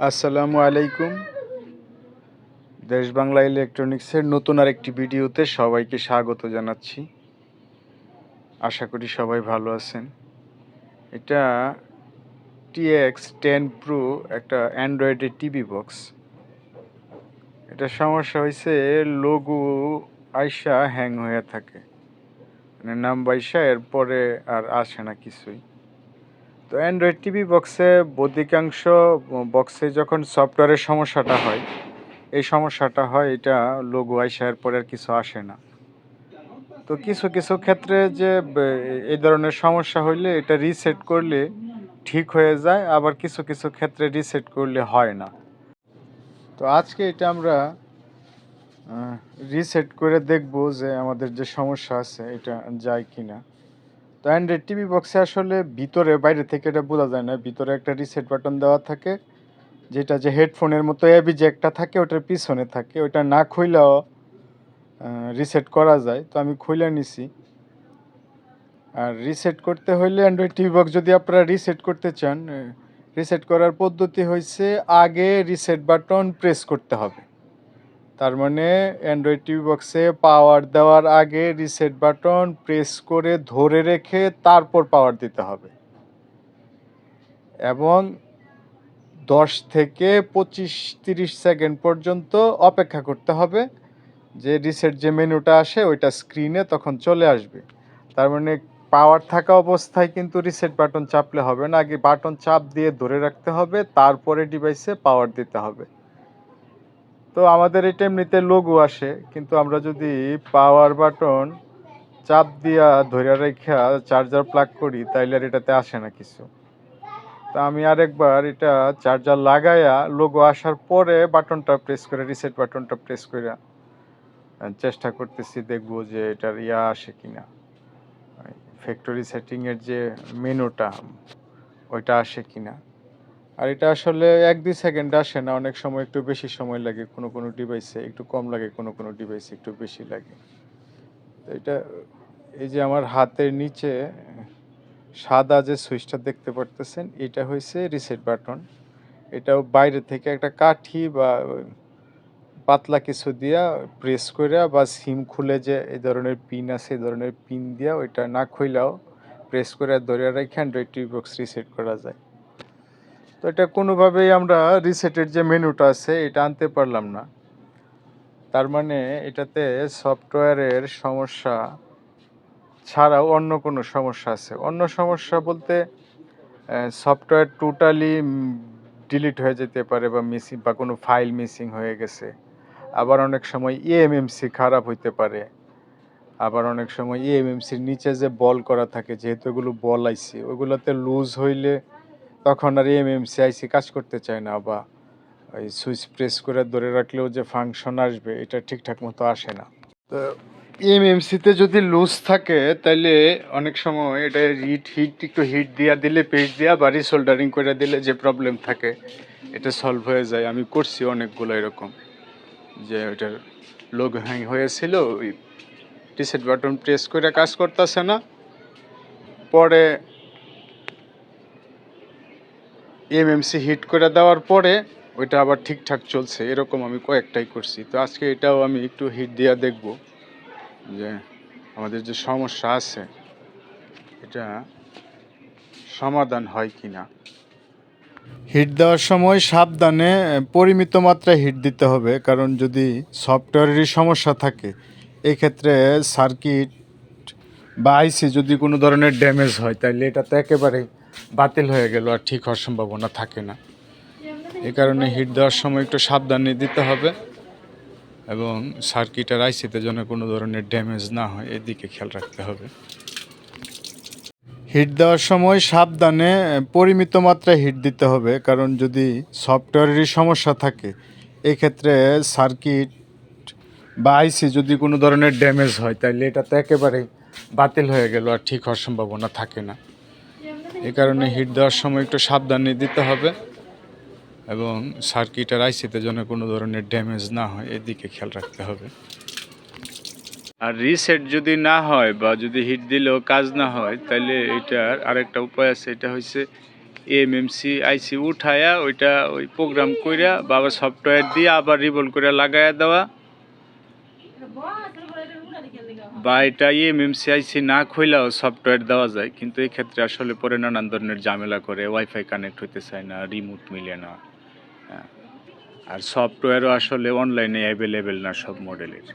আসসালামু আলাইকুম। দেশ বাংলা ইলেকট্রনিক্সের নতুন আরেকটি ভিডিওতে সবাইকে স্বাগত জানাচ্ছি। আশা করি সবাই ভালো আছেন। এটা TX10 Pro একটা অ্যান্ড্রয়েডের টিভি বক্স। এটা সমস্যা হয়েছে লোগো আইসা হ্যাং হয়ে থাকে, মানে নাম বাইসা এরপরে আর আসে না কিছুই। তো অ্যান্ড্রয়েড টিভি বক্সে অধিকাংশ বক্সে যখন সফটওয়্যারের সমস্যাটা হয়, এই সমস্যাটা হয় এটা লোগো আইসার পরে আর কিছু আসে না। তো কিছু কিছু ক্ষেত্রে যে এই ধরনের সমস্যা হইলে এটা রিসেট করলে ঠিক হয়ে যায়, আবার কিছু কিছু ক্ষেত্রে রিসেট করলে হয় না। তো আজকে এটা আমরা রিসেট করে দেখব যে আমাদের যে সমস্যা আছে এটা যায় কি না। তো অ্যান্ড্রয়েড টিভি বক্সে আসলে ভিতরে বাইরে থেকে এটা বোঝা যায় না, ভিতরে একটা রিসেট বাটন দেওয়া থাকে, যেটা যে হেডফোনের মতো এবি যে একটা থাকে ওটার পিছনে থাকে, ওটা না খুইলেও রিসেট করা যায়। তো আমি খুলে নিছি। আর রিসেট করতে হইলে অ্যান্ড্রয়েড টিভি বক্স যদি আপনারা রিসেট করতে চান, রিসেট করার পদ্ধতি হচ্ছে আগে রিসেট বাটন প্রেস করতে হবে। তার মানে অ্যান্ড্রয়েড টিভি বক্সে পাওয়ার দেওয়ার আগে রিসেট বাটন প্রেস করে ধরে রেখে তারপর পাওয়ার দিতে হবে, এবং 10 থেকে 25-30 সেকেন্ড পর্যন্ত অপেক্ষা করতে হবে, যে রিসেট যে মেনুটা আসে ওইটা স্ক্রিনে তখন চলে আসবে। তার মানে পাওয়ার থাকা অবস্থায় কিন্তু রিসেট বাটন চাপলে হবে না, আগে বাটন চাপ দিয়ে ধরে রাখতে হবে, তারপরে ডিভাইসে পাওয়ার দিতে হবে। তো আমাদের এটা এমনিতে লোগো আসে, কিন্তু আমরা যদি পাওয়ার বাটন চাপ দিয়া ধরে রেখা চার্জার প্লাগ করি তাইলে আর এটাতে আসে না কিছু। তা আমি আরেকবার এটা চার্জার লাগাইয়া লোগো আসার পরে বাটনটা প্রেস করে, রিসেট বাটনটা প্রেস করে চেষ্টা করতেছি, দেখবো যে এটার আসে কিনা, ফ্যাক্টরি সেটিংয়ের যে মেনুটা ওইটা আসে কিনা। আর এটা আসলে 1-2 সেকেন্ড আসে না, অনেক সময় একটু বেশি সময় লাগে, কোনো কোনো ডিভাইসে একটু কম লাগে, কোনো কোনো ডিভাইসে একটু বেশি লাগে। তো এটা, এই যে আমার হাতের নিচে সাদা যে সুইচটা দেখতে পারতেছেন, এটা হয়েছে রিসেট বাটন। এটাও বাইরে থেকে একটা কাঠি বা পাতলা কিছু দিয়া প্রেস করে, বা সিম খুলে যে এই ধরনের পিন আছে, এই ধরনের পিন দিয়া ওইটা না খুইলেও প্রেস করে ধরে রেখে অ্যান্ড্রয়েড টিভি বক্স রিসেট করা যায়। তো এটা কোনোভাবেই আমরা রিসেটের যে মেনুটা আছে এটা আনতে পারলাম না। তার মানে এটাতে সফটওয়্যারের সমস্যা ছাড়াও অন্য কোনো সমস্যা আছে। অন্য সমস্যা বলতে সফটওয়্যার টোটালি ডিলিট হয়ে যেতে পারে, বা মিসিং, বা কোনো ফাইল মিসিং হয়ে গেছে। আবার অনেক সময় ইএমএমসি খারাপ হইতে পারে। আবার অনেক সময় ইএমএমসির নিচে যে বল করা থাকে, যেহেতু এগুলো বল আইসি, ওইগুলোতে লুজ হইলে তখন আর ইএমএমসি আইসি কাজ করতে চায় না, বা ওই সুইচ প্রেস করে ধরে রাখলেও যে ফাংশন আসবে এটা ঠিকঠাক মতো আসে না। তো ইএমএমসিতে যদি লুজ থাকে তাহলে অনেক সময় এটা একটু হিট দিয়া দিলে, পেজ দিয়া বা রিসোল্ডারিং করে দিলে যে প্রবলেম থাকে এটা সলভ হয়ে যায়। আমি করছি অনেকগুলো এরকম, যে ওইটার লোগো হ্যাং হয়েছিল, ওই রিসেট বাটন প্রেস করে কাজ করতেছে না, পরে এমএমসি হিট করে দেওয়ার পরে ওইটা আবার ঠিকঠাক চলছে, এরকম আমি কয়েকটাই করছি। তো আজকে এটাও আমি একটু হিট দিয়ে দেখব যে আমাদের যে সমস্যা আছে এটা সমাধান হয় কি না। হিট দেওয়ার সময় সাবধানে পরিমিত মাত্রায় হিট দিতে হবে, কারণ যদি সফটওয়্যারেরই সমস্যা থাকে, এক্ষেত্রে সার্কিট বা আইসি যদি কোনো ধরনের ড্যামেজ হয় তাহলে এটা তো একেবারেই বাতিল হয়ে গেল, আর ঠিক হওয়ার সম্ভাবনা থাকে না। এই কারণে হিট দেওয়ার সময় একটু সাবধানে দিতে হবে, এবং সার্কিট আর আইসিতে যেন কোনো ধরনের ড্যামেজ না হয় এদিকে খেয়াল রাখতে হবে। হিট দেওয়ার সময় সাবধানে পরিমিত মাত্রায় হিট দিতে হবে, কারণ যদি সফটওয়্যারেরই সমস্যা থাকে, এক্ষেত্রে সার্কিট বা আইসি যদি কোনো ধরনের ড্যামেজ হয় তাহলে এটা তো একেবারেই বাতিল হয়ে গেল, আর ঠিক হওয়ার সম্ভাবনা থাকে না। এই কারণে হিট দেওয়ার সময় একটু সাবধানে দিতে হবে, এবং সার্কিট আর আইসিতে যেন কোনো ধরনের ড্যামেজ না হয় এদিকে খেয়াল রাখতে হবে। আর রিসেট যদি না হয়, বা যদি হিট দিলেও কাজ না হয়, তাহলে এটার আরেকটা উপায় আছে। এটা হচ্ছে এমএমসি আইসি উঠায়া ওইটা ওই প্রোগ্রাম কইরা বা আবার সফটওয়্যার দিয়ে আবার রিবল করে লাগায়া দেওয়া, বা এটা এমএমসি আইসি না খুইলাও সফটওয়্যার দেওয়া যায়, কিন্তু এই ক্ষেত্রে আসলে পরে নানান ধরনের ঝামেলা করে, ওয়াইফাই কানেক্ট হইতে চায় না, রিমোট মিলে না। হ্যাঁ, আর সফটওয়্যারও আসলে অনলাইনে অ্যাভেলেবেল না সব মডেলের।